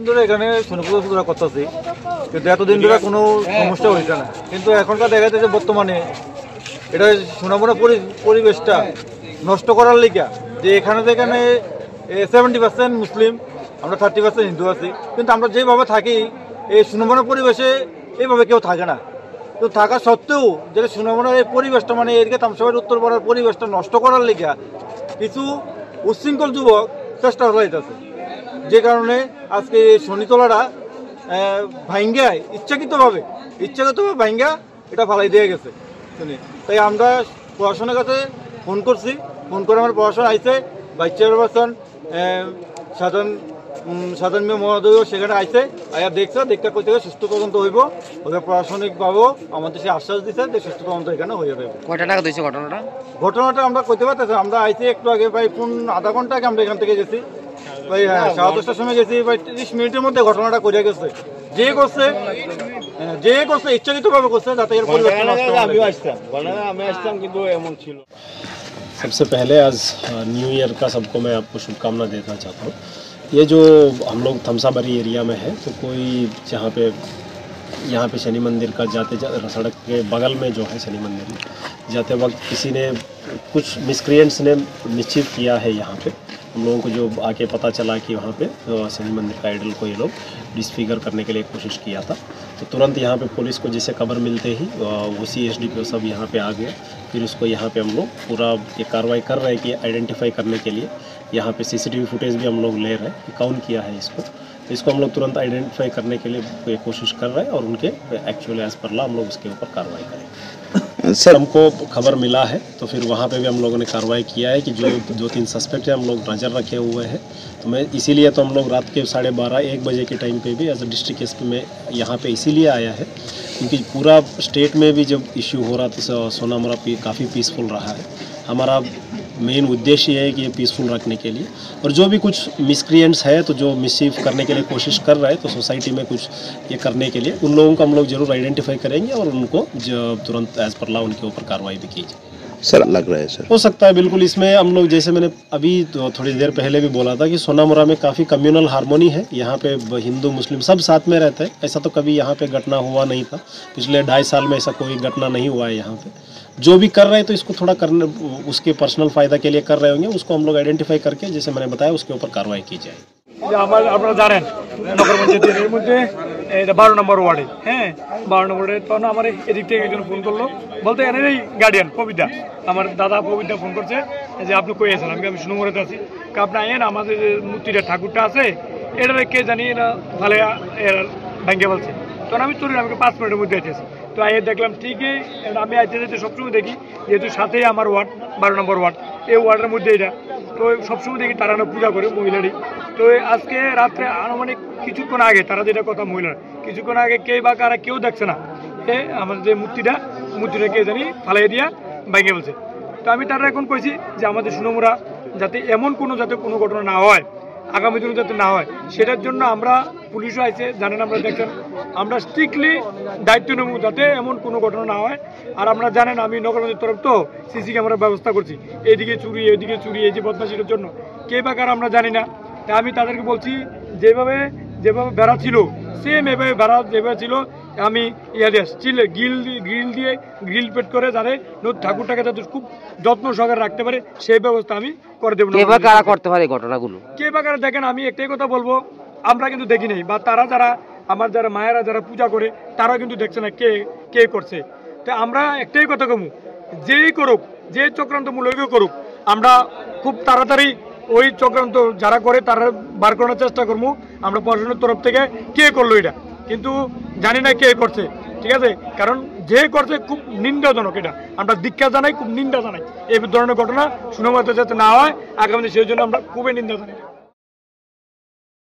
ধরে এখানে সুন্দর করতেছি, কিন্তু এতদিন ধরে কোনো সমস্যা হয়েছে না। কিন্তু এখনকার দেখা যাচ্ছে যে বর্তমানে এটা সোনামুড়া পরিবেশটা নষ্ট করার লিগা, যে এখানে 70% মুসলিম, আমরা 30% হিন্দু আছি, কিন্তু আমরা যেভাবে থাকি এই সোনামুড়া পরিবেশে এইভাবে কেউ থাকে না। তো থাকা সত্ত্বেও যেটা সোনামুড়ার এই পরিবেশটা মানে এদিকে তামসাবাড়ির উত্তরপাড়ার পরিবেশটা নষ্ট করার লিগা কিছু উচ্ছৃঙ্খল যুবক চেষ্টা চালাইতেছে, যে কারণে আজকে শনিতলাটা ভাঙ্গায় ইচ্ছাকৃতভাবে ভাঙ্গা এটা ফালাই দিয়ে গেছে। তাই আমরা প্রশাসনের কাছে ফোন করছি, ফোন করে আমার প্রশাসন আইছে, ভাইস চেয়ারপারসন সাধারণ মেয়ে মহোদয় সেখানে আইছে, আয়া দেখছে, দেখা কই থেকে সুস্থ তদন্ত হইব, ওদের প্রশাসনিকভাবেও আমাদের সে আশ্বাস দিচ্ছে যে সুস্থ তদন্ত এখানে হয়ে যাবে। কয়টা টাকা দিয়েছে ঘটনাটা আমরা কইতে পারতেছি, আমরা আইছি একটু আগে, প্রায় আধা ঘন্টা আগে আমরা এখান থেকে গেছি, ভাই হ্যাঁ 10:30টার সময় গেছি, ভাই 30 মিনিটের মধ্যে ঘটনাটা করে গেছে। যে করছে ইচ্ছাকৃতভাবে করছে যাতে এর পরিবর্তন নষ্ট হয়। আমি আসতাম কিন্তু এমন ছিল। सबसे पहले आज न्यू ईयर का सबको मैं आपको शुभकामना देना चाहता हूँ। ये जो हम लोग थमसाबारी एरिया में है, तो कोई यहाँ पे शनि मंदिर का जाते सड़क के बगल में जो है शनि मंदिर में जाते वक्त किसी ने कुछ मिसक्रिएंट्स ने मिसचीफ किया है। यहाँ पे हम लोगों को जो आके पता चला कि वहाँ पे शनि मंदिर का आइडल को ये लोग डिसफिगर करने के लिए कोशिश किया था, तो तुरंत यहाँ पे पुलिस को जैसे खबर मिलते ही उसी SDPO सब यहाँ पे आ गया। फिर उसको यहाँ पे हम लोग पूरा ये कार्रवाई कर रहे हैं कि आइडेंटिफाई करने के लिए यहाँ पे CCTV फुटेज भी हम लोग ले रहे हैं कि कौन किया है इसको, तो इसको हम लोग तुरंत आइडेंटिफाई करने के लिए कोशिश कर रहे हैं और उनके एक्चुअली एज पर लॉ हम लोग उसके ऊपर कार्रवाई करेंगे। सर हमको खबर मिला है तो फिर वहाँ पे भी हम लोगों ने कार्रवाई किया है कि जो 2-3 सस्पेक्ट हैं हम लोग नज़र रखे हुए हैं। तो मैं इसीलिए तो हम लोग रात के 12:30-1 बजे के टाइम पे भी एज अ डिस्ट्रिक्ट SP में यहाँ पे इसीलिए आया है क्योंकि पूरा स्टेट में भी जब इश्यू हो रहा था सोनामुड़ा काफ़ी पीसफुल रहा है। हमारा मेन उद्देश्य ये है कि ये पीसफुल रखने के लिए, और जो भी कुछ मिसक्रिएंट्स है तो जो मिसचीफ करने के लिए कोशिश कर रहे हैं तो सोसाइटी में कुछ ये करने के लिए उन लोगों को हम लोग जरूर आइडेंटिफाई करेंगे और उनको तुरंत एज पर लॉ उनके ऊपर कार्रवाई भी कीजिए। सर लग रहा है सर हो सकता है बिल्कुल इसमें हम लोग, जैसे मैंने अभी तो थोड़ी देर पहले भी बोला था कि सोनामुड़ा में काफ़ी कम्युनल हार्मोनी है। यहाँ पे हिंदू मुस्लिम सब साथ में रहते हैं, ऐसा तो कभी यहाँ पे घटना हुआ नहीं था। पिछले 2.5 साल में ऐसा कोई घटना नहीं हुआ है यहाँ पे। जो भी कर रहे हैं तो इसको थोड़ा करने उसके पर्सनल फ़ायदा के लिए कर रहे होंगे, उसको हम लोग आइडेंटिफाई करके जैसे मैंने बताया उसके ऊपर कार्रवाई की जाए। আপনারা জানেন নগর পঞ্চায়েতের মধ্যে এটা 12 নম্বর ওয়ার্ডে, হ্যাঁ 12 নম্বরে তখন আমার এদিক থেকে একজন ফোন করলো, বলতে এখানে এই গার্ডিয়ান পবিতা, আমার দাদা পবিতা ফোন করছে যে আপনি কই আছেন, আমি সোনামুড়াতে আছি, আপনি আইন আমাদের যে মূর্তিটা ঠাকুরটা আছে এটারে কে জানি না ফালে ভেঙে বলছে, তখন আমি চলি আমাকে 5 মিনিটের মধ্যে আইতেছি। তো আইয়ে দেখলাম ঠিকই, আমি আইতে যেতে সবসময় দেখি যেহেতু সাথেই আমার ওয়ার্ড 12 নম্বর ওয়ার্ড, এই ওয়ার্ডের মধ্যে এটা, তো সবসময় দেখি তারা পূজা করে মহিলারই। তো আজকে রাত্রে আনুমানিক কিছুক্ষণ আগে তারা যেটা কথা মহিলারা কিছুক্ষণ আগে কে বা কারা কেউ দেখছে না, আমাদের যে মূর্তিটা কে জানি ফালাই দিয়া ভেঙে বলছে। তো আমি তারা এখন কইছি যে আমাদের সোনামুড়া যাতে এমন যাতে কোনো ঘটনা না হয়, আগামী দিনে যাতে না হয়, সেটার জন্য আমরা পুলিশও আছে জানেন, আমরা দেখেন আমরা স্ট্রিক্টলি দায়িত্ব নেব যাতে এমন কোনো ঘটনা না হয়। আর আমরা জানেন আমি নগরপঞ্চায়েতের তরফ তো CC ক্যামেরার ব্যবস্থা করছি, এইদিকে চুরি এই যে বদমাশির জন্য কে বা কারা আমরা জানি না। তাই আমি তাদেরকে বলছি যেভাবে বেড়া ছিল সেম এভাবে বেড়া যেভাবে ছিল আমি গ্রিল পেট করে যাতে ঠাকুরটাকে যাতে খুব যত্ন সহকারে রাখতে পারে সেই ব্যবস্থা আমি করে দেবো। কে বা কারা করতে পারে ঘটনাগুলো, কে বা কারা দেখেন আমি একটাই কথা বলবো, আমরা কিন্তু দেখি নাই, বা তারা যারা আমার যারা মায়েরা যারা পূজা করে তারা কিন্তু দেখছে না কে করছে। তো আমরা একটাই কথা কমু, যেই করুক, যে চক্রান্ত মূল্য করুক, আমরা খুব তাড়াতাড়ি ওই চক্রান্ত যারা করে তারা বার করার চেষ্টা করবো। আমরা প্রশাসনের তরফ থেকে কে করলো এটা কিন্তু জানি না কে করছে, ঠিক আছে, কারণ যে করছে খুব নিন্দাজনক, এটা আমরা দীক্ষা জানাই, খুব নিন্দা জানাই। এই ধরনের ঘটনা সোনামুড়াতে যাতে না হয় আগামী সেই জন্য আমরা খুবই নিন্দা জানাই।